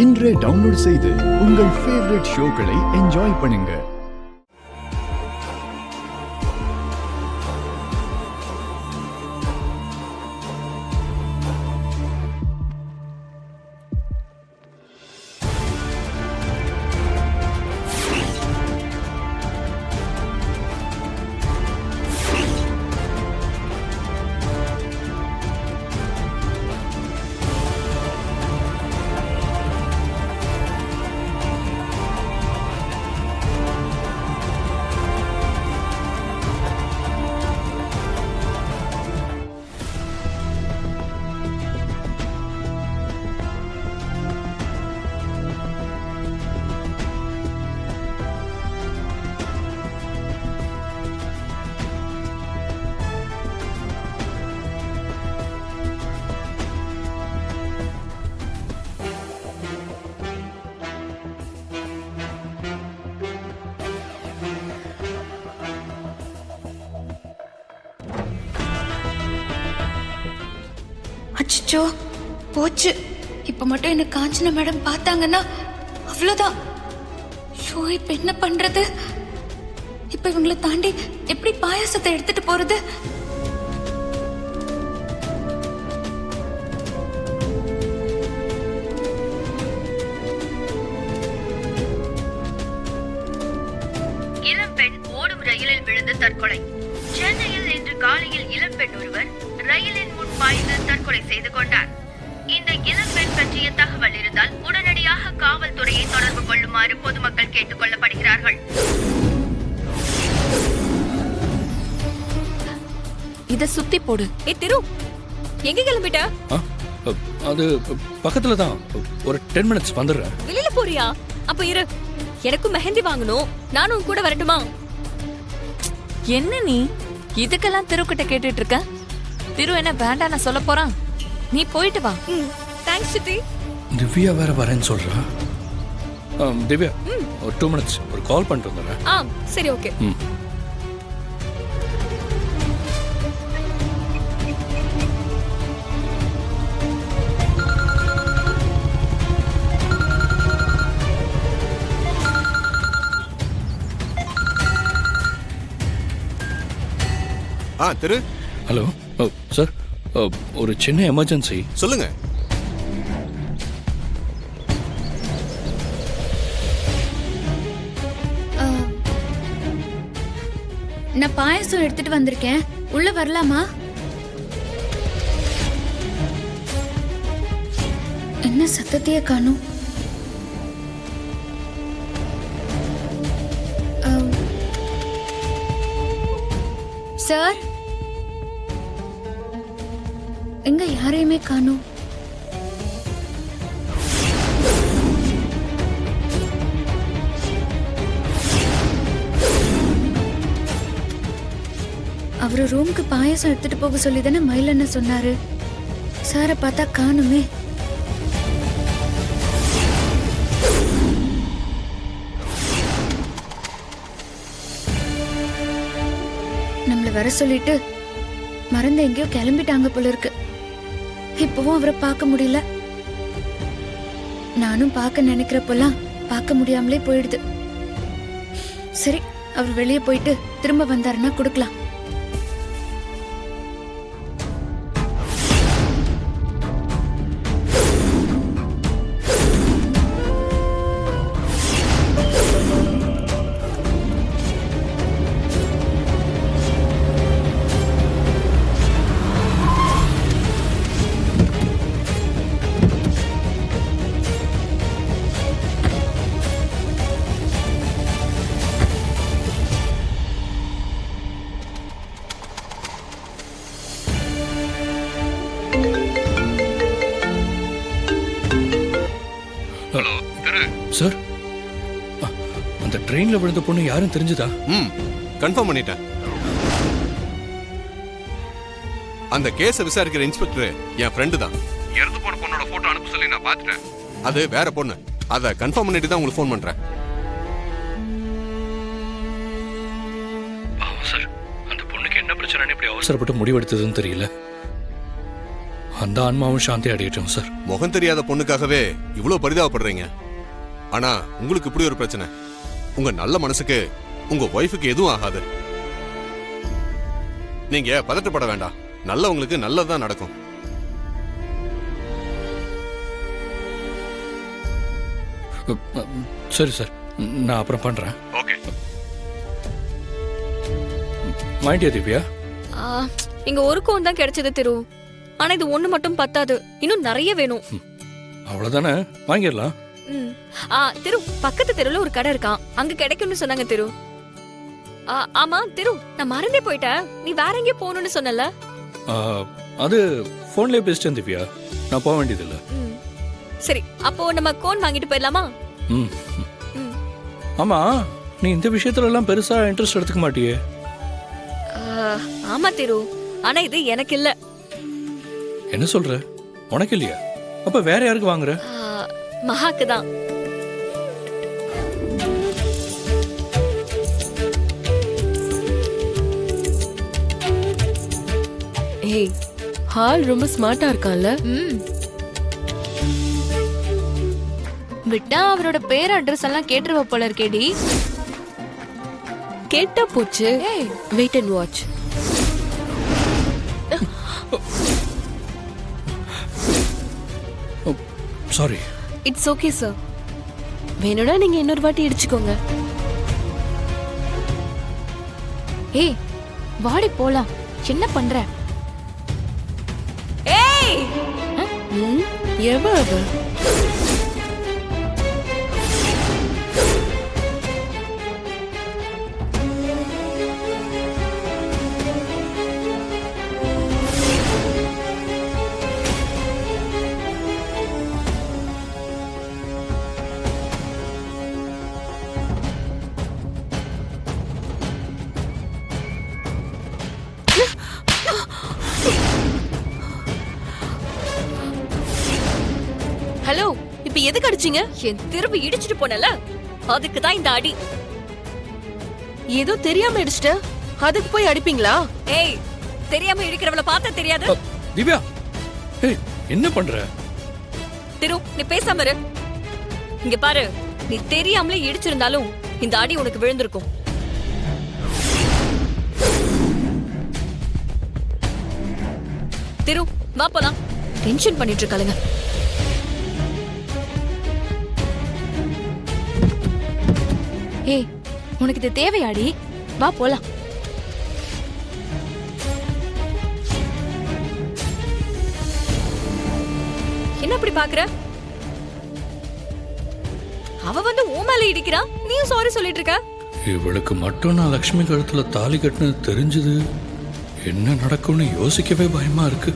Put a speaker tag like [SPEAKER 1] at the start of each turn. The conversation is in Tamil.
[SPEAKER 1] இன்றே டவுன்லோட் செய்து உங்கள் ஃபேவரட் ஷோக்களை என்ஜாய் பண்ணுங்க.
[SPEAKER 2] அச்சோ போச்சு. இப்ப மட்டும் என்ன காஞ்சனா மேடம் பார்த்தாங்கன்னா அவ்வளவுதான். ஷோ இப்ப என்ன பண்றது? இப்ப இவங்களை தாண்டி எப்படி பாயாசத்தை எடுத்துட்டு போறது?
[SPEAKER 3] இளம்பெண் ஓடும் ரயிலில் விழுந்து தற்கொலை. சென்னையில் இன்று காலையில் இளம்பெண் ஒருவர் ரயிலின் முன் பாய்ந்து தற்கொலை செய்து கொண்டார். இந்த இளம்பெண் பற்றிய தகவல் இருந்தால் உடனடியாக காவல்துறையை தொடர்பு கொள்ளுமாறு பொதுமக்கள் கேட்டுக் கொள்ளப்படுகிறார்கள்.
[SPEAKER 2] இத சுத்தி போடு.
[SPEAKER 4] திரு, எங்க கிளம்பிட்ட?
[SPEAKER 5] அது பக்கத்துல தான், ஒரு 10 மினிட்ஸ் வந்துடுறேன்.
[SPEAKER 4] வெளியில போறியா? அப்ப இரு, எனக்கும் மெஹந்தி வாங்கணும். நானும் கூட வரட்டுமா?
[SPEAKER 6] என்ன நீ இதுக்கெல்லாம் திருக்கிட்ட கேட்டுட்டு இருக்க? திரு என்ன வேண்டாம் நான் சொல்ல போறான். நீ போயிட்டு வா.
[SPEAKER 4] தேங்க்ஸ் சித்தி.
[SPEAKER 5] திவ்யா வேற வரேன்னு சொல்றா. திவ்யா ஒரு 2 மினிட்ஸ் ஒரு கால் பண்ணிட்டு வந்துடுறேன்.
[SPEAKER 4] சரி, ஓகே.
[SPEAKER 7] திரு.
[SPEAKER 5] ஹலோ சார், ஒரு சின்ன எமர்ஜென்சி.
[SPEAKER 7] சொல்லுங்க.
[SPEAKER 2] நான் பாயாசம் எடுத்துட்டு வந்திருக்கேன், உள்ள வரலாமா? என்ன சத்தத்தையே காணும்? சார், எங்க யாரையுமே காணும்? அவரு ரூமுக்கு பாயாசம் எடுத்துட்டு போக சொல்லி தானே மயிலண்ண சொன்னாரு. சாரை பார்த்தா காணுமே. நம்மள வர சொல்லிட்டு மறந்து எங்கேயோ கிளம்பிட்டாங்க போல இருக்கு. இப்பவும் அவரை பார்க்க முடியல. நானும் பார்க்க நினைக்கிறப்பெல்லாம் பார்க்க முடியாமலே போயிடுது. சரி, அவர் வெளியே போயிட்டு திரும்ப வந்தாருன்னா கொடுக்கலாம்.
[SPEAKER 5] ஹலோ திரு. சார், அந்த ட்ரெயின்ல விழுந்த பொண்ணு யாரும் தெரிஞ்சுதா?
[SPEAKER 7] கன்ஃபார்ம் பண்ணிட்டேன். அந்த கேஸை விசாரிக்கிற இன்ஸ்பெக்டர் என் ஃப்ரெண்டு தான். இறந்து போன பொண்ணோட போட்டோ அனுப்ப சொல்லி நான் பார்த்துட்டேன். அது வேற பொண்ணு. அதை கன்ஃபார்ம் பண்ணிட்டு தான் உங்களுக்கு ஃபோன் பண்றேன்.
[SPEAKER 5] சார், அந்த பொண்ணுக்கு என்ன பிரச்சனைன்னு இப்படி அவசரப்பட்டு முடிவெடுத்ததுன்னு தெரியல. அந்த ஆன்மாவும் சாந்தி அடையட்டும் சார்.
[SPEAKER 7] முகம் தெரியாத பொண்ணுக்காகவே இவ்வளவு பரிதாபப்படுறீங்க. ஆனா உங்களுக்கு இப்படி ஒரு பிரச்சனை. உங்க நல்ல மனசுக்கு உங்க ஒய்ஃபுக்கு எதுவும் ஆகாது. நீங்க பதட்டப்பட வேண்டாம். நல்லவங்களுக்கு நல்லதுதான் நடக்கும்.
[SPEAKER 5] சரி சார், நான் அப்புறம் பண்றேன்.
[SPEAKER 7] ஓகே.
[SPEAKER 5] மைண்டியா திவ்யா?
[SPEAKER 4] இங்க ஒரு கோன் தான் கிடைச்சது திரு. ஆனா இது ஒண்ணு மட்டும் பத்தாது, இன்னும் நிறைய வேணும்.
[SPEAKER 5] அவ்வளவுதானே, வாங்கிடலாம்.
[SPEAKER 4] திரு, பக்கத்து தெருவுல ஒரு கடை இருக்கான், அங்க கிடைக்கும்னு சொன்னாங்க திரு. ஆமா திரு, நான் மறந்தே போயிட்டேன். நீ வேற எங்கேயும் போகணும்னு சொன்னல.
[SPEAKER 5] அது போன்லயே பேசிட்டேன் திவ்யா, நான் போக வேண்டியதில்லை.
[SPEAKER 4] சரி, அப்போ நம்ம கோன் வாங்கிட்டு போயிடலாமா?
[SPEAKER 5] ம். ஆமா, நீ இந்த விஷயத்துல எல்லாம் பெருசா இன்ட்ரெஸ்ட் எடுத்துக்க மாட்டியே?
[SPEAKER 4] ஆமா திரு, ஆனா இது எனக்கு இல்ல.
[SPEAKER 5] என்ன சொல்ற? உனக்கு இல்லையா? அப்ப வேற யாருக்கு வாங்குற?
[SPEAKER 4] மகாக்கு தான்.
[SPEAKER 8] ஏய், ஹால் ரொம்ப ஸ்மார்ட்டா இருக்கான்ல?
[SPEAKER 6] விட்டா அவரோட பேர் அட்ரஸ் எல்லாம் கேட்டுருவ போல இருக்கேடி.
[SPEAKER 8] கேட்டா போச்சு. Wait and watch.
[SPEAKER 5] Sorry.
[SPEAKER 8] It's okay sir. வேணும்னா நீங்க இன்னொரு வாட்டி இடிச்சுக்கோங்க.
[SPEAKER 6] ஏய், வாடி போலாம். என்ன பண்ற?
[SPEAKER 4] ஏய்,
[SPEAKER 8] எவ அவ? ஹலோ, இப்ப எதுக்கு அடிச்சீங்க?
[SPEAKER 4] என் திரும்பி இடிச்சிட்டு போனல, அதுக்கு தான் இந்த அடி.
[SPEAKER 8] ஏதோ தெரியாம இடிச்சிட்ட, அதுக்கு போய் அடிப்பீங்களா?
[SPEAKER 4] ஏய், தெரியாம இடிக்கிறவள பார்த்தா தெரியாது?
[SPEAKER 5] திவ்யா, ஏய், என்ன பண்ற?
[SPEAKER 4] திரு, நீ பேசாம இரு. இங்க பாரு, நீ தெரியாமலே இடிச்சிருந்தாலும் இந்த அடி உனக்கு விழுந்திருக்கும். திரு, வா போலாம். டென்ஷன் பண்ணிட்டு இருக்காளுங்க.
[SPEAKER 6] ஏய், உனக்கு இது தேவையாடி? வா போலாம்.
[SPEAKER 4] என்ன அப்படி பாக்குற? அவ வந்து உன் மேல இடிக்கிறா, நீயும் சாரி சொல்லிட்டு இருக்க.
[SPEAKER 5] இவளுக்கு மட்டும் நான் லக்ஷ்மி கழுத்துல தாலி கட்டினது தெரிஞ்சது என்ன நடக்கும்னு யோசிக்கவே பயமா இருக்கு.